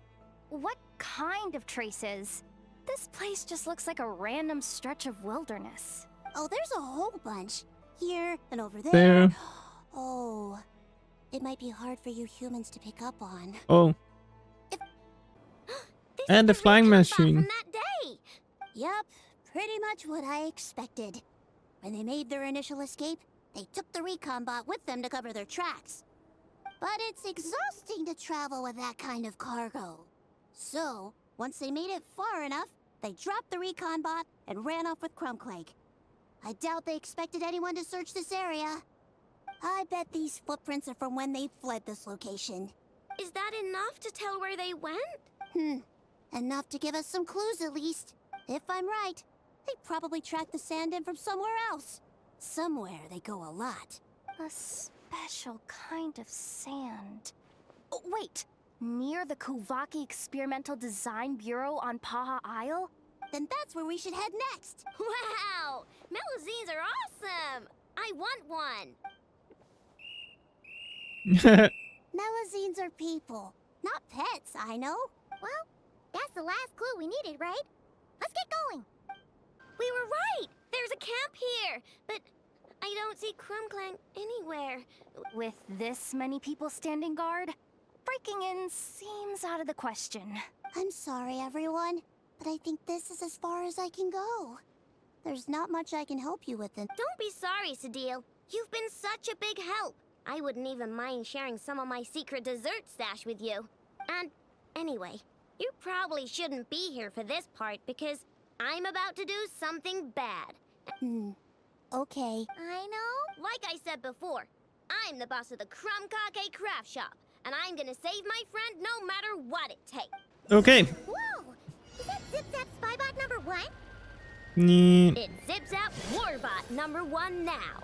What kind of traces? This place just looks like a random stretch of wilderness. Oh, there's a whole bunch. Here and over there. There. Oh, it might be hard for you humans to pick up on. Oh. And the flying machine. From that day. Yep, pretty much what I expected. When they made their initial escape, they took the recon bot with them to cover their tracks. But it's exhausting to travel with that kind of cargo. So, once they made it far enough, they dropped the recon bot and ran off with Clank. I doubt they expected anyone to search this area. I bet these footprints are from when they fled this location. Is that enough to tell where they went? Enough to give us some clues at least. If I'm right, they probably tracked the sand in from somewhere else. Somewhere they go a lot. A special kind of sand. Oh, wait! Near the Kuvaki Experimental Design Bureau on Paha Isle? Then that's where we should head next. Wow! Melazines are awesome! I want one! Melazines are people, not pets, I know. Well, that's the last clue we needed, right? Let's get going! We were right! There's a camp here! But I don't see Clank anywhere. With this many people standing guard, breaking in seems out of the question. I'm sorry, everyone, but I think this is as far as I can go. There's not much I can help you with. Don't be sorry, Sadil. You've been such a big help. I wouldn't even mind sharing some of my secret dessert stash with you. And anyway, you probably shouldn't be here for this part because I'm about to do something bad. Okay. I know. Like I said before, I'm the boss of the Krumkake Craft Shop, and I'm gonna save my friend no matter what it takes. Okay. Whoa! Is that Zip Zap Spybot number 1? It's Zip Zap Warbot number 1 now.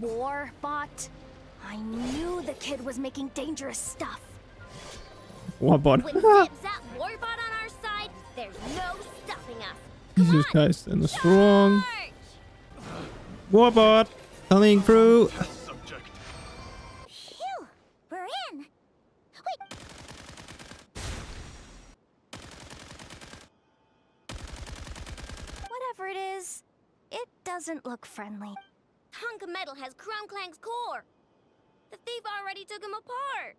Warbot? I knew the kid was making dangerous stuff. Warbot. With Zip Zap Warbot on our side, there's no stopping us. Jesus Christ, and the strong Warbot coming through. Phew! We're in! Wait! Whatever it is, it doesn't look friendly. Hunk of metal has Clank's core. The thief already took him apart.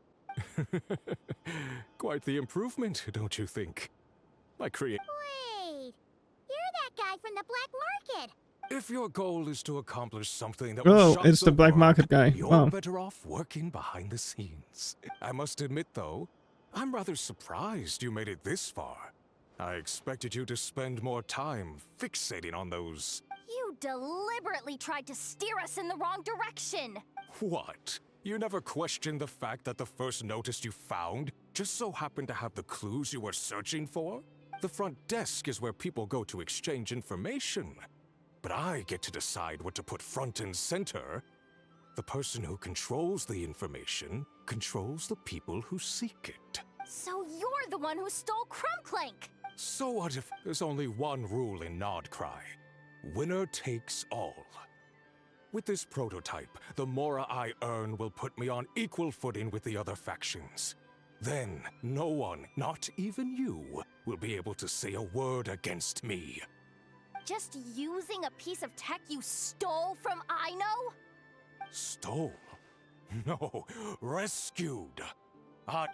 Quite the improvement, don't you think? Wait! You're that guy from the black market! If your goal is to accomplish something that will shock it's the black market guy. You're Wow. better off working behind the scenes. I must admit, though, I'm rather surprised you made it this far. I expected you to spend more time fixating on those... You deliberately tried to steer us in the wrong direction! What? You never questioned the fact that the first notice you found just so happened to have the clues you were searching for? The front desk is where people go to exchange information. But I get to decide what to put front and center. The person who controls the information controls the people who seek it. So you're the one who stole Clank! So what if there's only one rule in Nodcry? Winner takes all. With this prototype, the more I earn will put me on equal footing with the other factions. Then, no one, not even you, will be able to say a word against me. Just using a piece of tech you stole from Aino? Stole? No, rescued.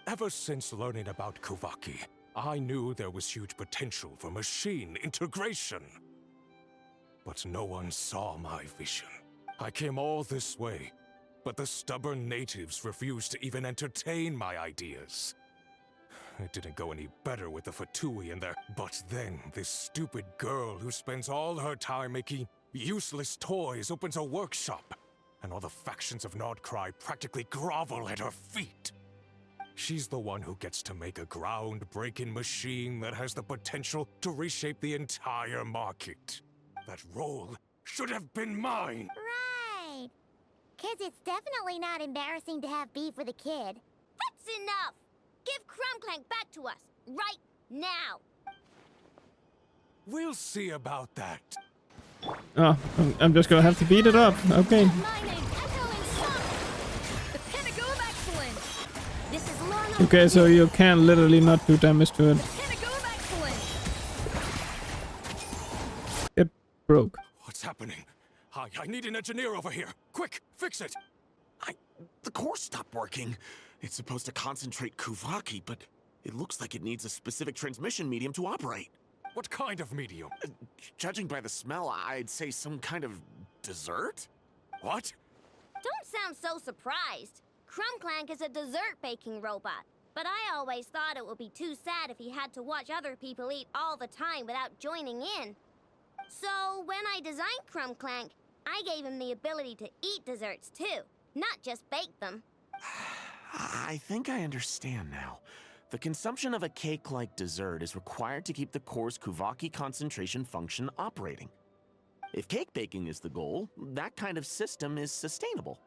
Ever since learning about Kuvaki, I knew there was huge potential for machine integration. But no one saw my vision. I came all this way, but the stubborn natives refused to even entertain my ideas. It didn't go any better with the Fatui and their... But then, this stupid girl who spends all her time making useless toys opens a workshop, and all the factions of Nodcry practically grovel at her feet. She's the one who gets to make a groundbreaking machine that has the potential to reshape the entire market. That role should have been mine! Right! 'Cause it's definitely not embarrassing to have beef with a kid. That's enough! Give Clank back to us, right now! We'll see about that. Oh, I'm just gonna have to beat it up. Okay. The pinnacle of excellence! This is long Okay, so you can literally not do damage to it. pinnacle of excellence! It broke. What's happening? I need an engineer over here. Quick, fix it! The core stopped working. It's supposed to concentrate Kuvaki, but it looks like it needs a specific transmission medium to operate. What kind of medium? Judging by the smell, I'd say some kind of dessert? What? Don't sound so surprised. Clank is a dessert baking robot. But I always thought it would be too sad if he had to watch other people eat all the time without joining in. So when I designed Clank, I gave him the ability to eat desserts too, not just bake them. I think I understand now. The consumption of a cake-like dessert is required to keep the core's Kuvaki concentration function operating. If cake baking is the goal, that kind of system is sustainable.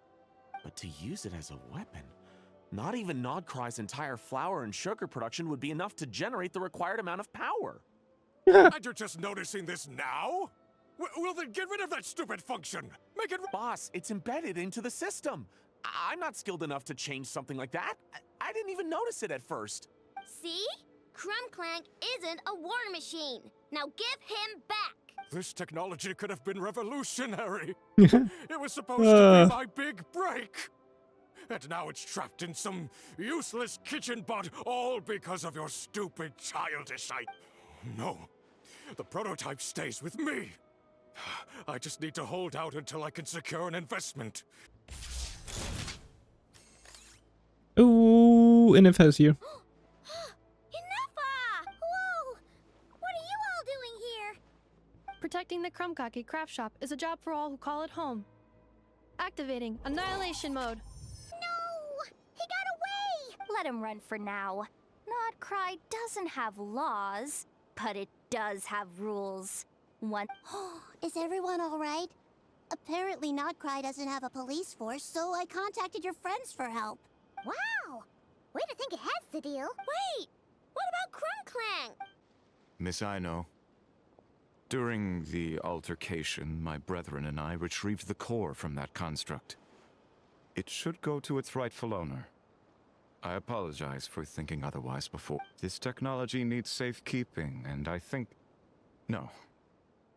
But to use it as a weapon, not even Nodcry's entire flour and sugar production would be enough to generate the required amount of power. And you're just noticing this now? Well then get rid of that stupid function! Make it— Boss, it's embedded into the system. I'm not skilled enough to change something like that. I didn't even notice it at first. See? Clank isn't a war machine. Now give him back. This technology could have been revolutionary. It was supposed to be my big break. And now it's trapped in some useless kitchen bot, all because of your stupid childish No. The prototype stays with me. I just need to hold out until I can secure an investment. Ooh, NFS here. Whoa! What are you all doing here? Protecting the Krumkake craft shop is a job for all who call it home. Activating annihilation mode. No! He got away! Let him run for now. Nodcry doesn't have laws, but it does have rules. One. Is everyone all right? Apparently Nodcry doesn't have a police force, so I contacted your friends for help. Wow! Way to think ahead, Sadil. Wait! What about Clank? Miss Aino, during the altercation, my brethren and I retrieved the core from that construct. It should go to its rightful owner. I apologize for thinking otherwise before. This technology needs safekeeping, and I think... No.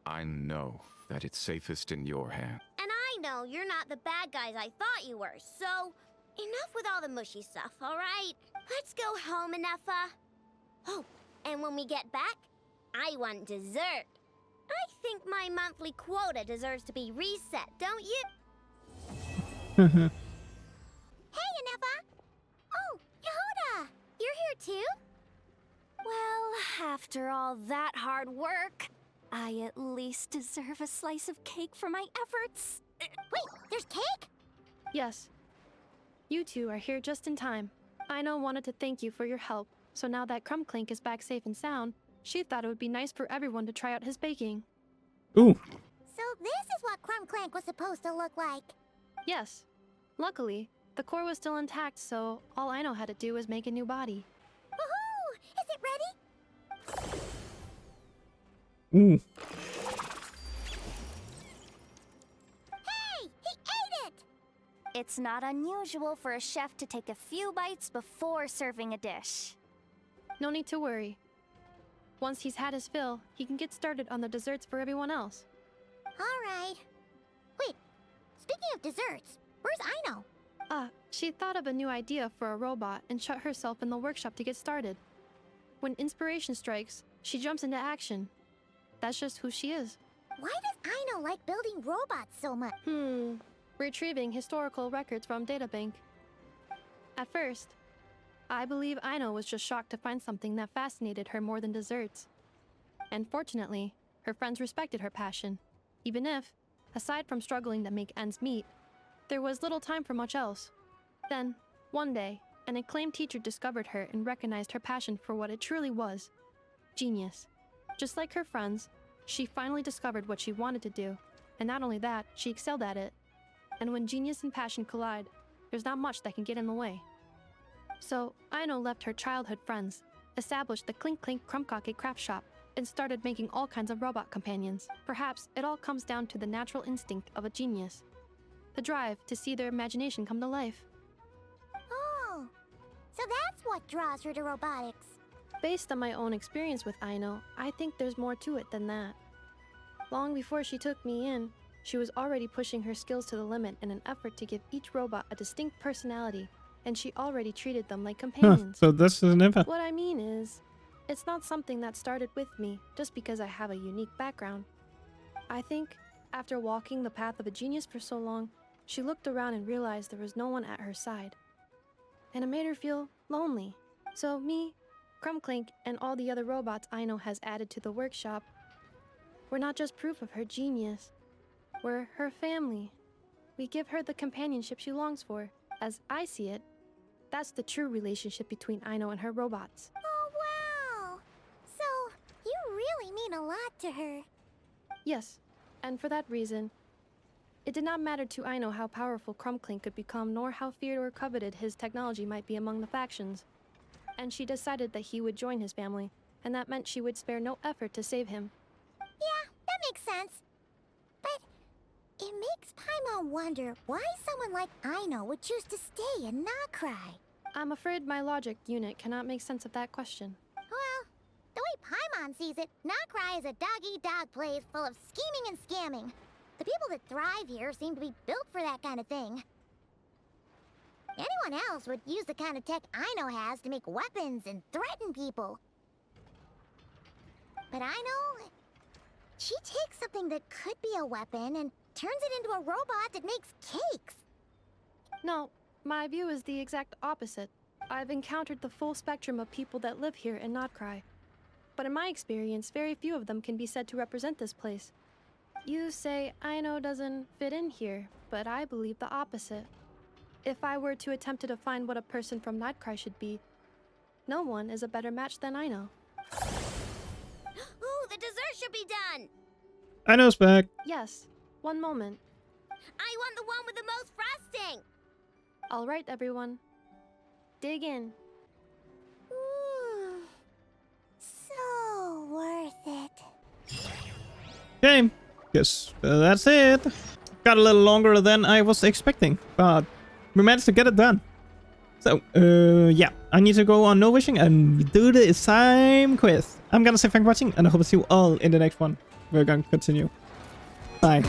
I know that it's safest in your hand. And I know you're not the bad guys I thought you were, so... Enough with all the mushy stuff, alright? Let's go home, Inefa. Oh, and when we get back, I want dessert. I think my monthly quota deserves to be reset, don't you? Hey, Inefa! Oh, Yehuda! You're here too? Well, after all that hard work, I at least deserve a slice of cake for my efforts. Wait, there's cake? Yes. You two are here just in time. Aino wanted to thank you for your help, so now that Clink is back safe and sound, she thought it would be nice for everyone to try out his baking. Ooh. So this is what Clank was supposed to look like. Yes. Luckily, the core was still intact, so all Aino had to do was make a new body. Woohoo! Is it ready? Ooh. Hey! He ate it! It's not unusual for a chef to take a few bites before serving a dish. No need to worry. Once he's had his fill, he can get started on the desserts for everyone else. Alright. Wait, speaking of desserts, where's Aino? She thought of a new idea for a robot and shut herself in the workshop to get started. When inspiration strikes, she jumps into action. That's just who she is. Why does Aino like building robots so much? Retrieving historical records from databank. At first, I believe Aino was just shocked to find something that fascinated her more than desserts. And fortunately, her friends respected her passion, even if, aside from struggling to make ends meet, there was little time for much else. Then, one day, an acclaimed teacher discovered her and recognized her passion for what it truly was: genius. Just like her friends, she finally discovered what she wanted to do, and not only that, she excelled at it. And when genius and passion collide, there's not much that can get in the way. So, Aino left her childhood friends, established the Clink Krumkake craft shop, and started making all kinds of robot companions. Perhaps it all comes down to the natural instinct of a genius. The drive to see their imagination come to life. Oh, so that's what draws her to robotics. Based on my own experience with Aino, I think there's more to it than that. Long before she took me in, she was already pushing her skills to the limit in an effort to give each robot a distinct personality, and she already treated them like companions. So this is never. What I mean is, it's not something that started with me just because I have a unique background. I think, after walking the path of a genius for so long, she looked around and realized there was no one at her side. And it made her feel lonely. So me, Clink, and all the other robots Aino has added to the workshop, we're not just proof of her genius. We're her family. We give her the companionship she longs for, As I see it, that's the true relationship between Aino and her robots. Oh, wow! So, you really mean a lot to her. Yes, and for that reason, it did not matter to Aino how powerful Clink could become, nor how feared or coveted his technology might be among the factions. And she decided that he would join his family, and that meant she would spare no effort to save him. Yeah, that makes sense. But it makes Paimon wonder why someone like Aino would choose to stay in Nacry. I'm afraid my logic unit cannot make sense of that question. Well, the way Paimon sees it, Nacry is a dog-eat-dog place full of scheming and scamming. The people that thrive here seem to be built for that kind of thing. Anyone else would use the kind of tech Aino has to make weapons and threaten people. But Aino, she takes something that could be a weapon and turns it into a robot that makes cakes. No, my view is the exact opposite. I've encountered the full spectrum of people that live here in Nacry. But in my experience, very few of them can be said to represent this place. You say Aino doesn't fit in here, but I believe the opposite. If I were to attempt to define what a person from Nacry should be, no one is a better match than Aino. Ooh, the dessert should be done! Aino's back. Yes, one moment. I want the one with the most frosting! All right, everyone. Dig in. Ooh, so worth it. Okay, guess that's it. Got a little longer than I was expecting, but we managed to get it done. So, yeah, I need to go on No Wishing and do the same quest. I'm gonna say thanks for watching, and I hope to see you all in the next one. We're gonna continue. Bye.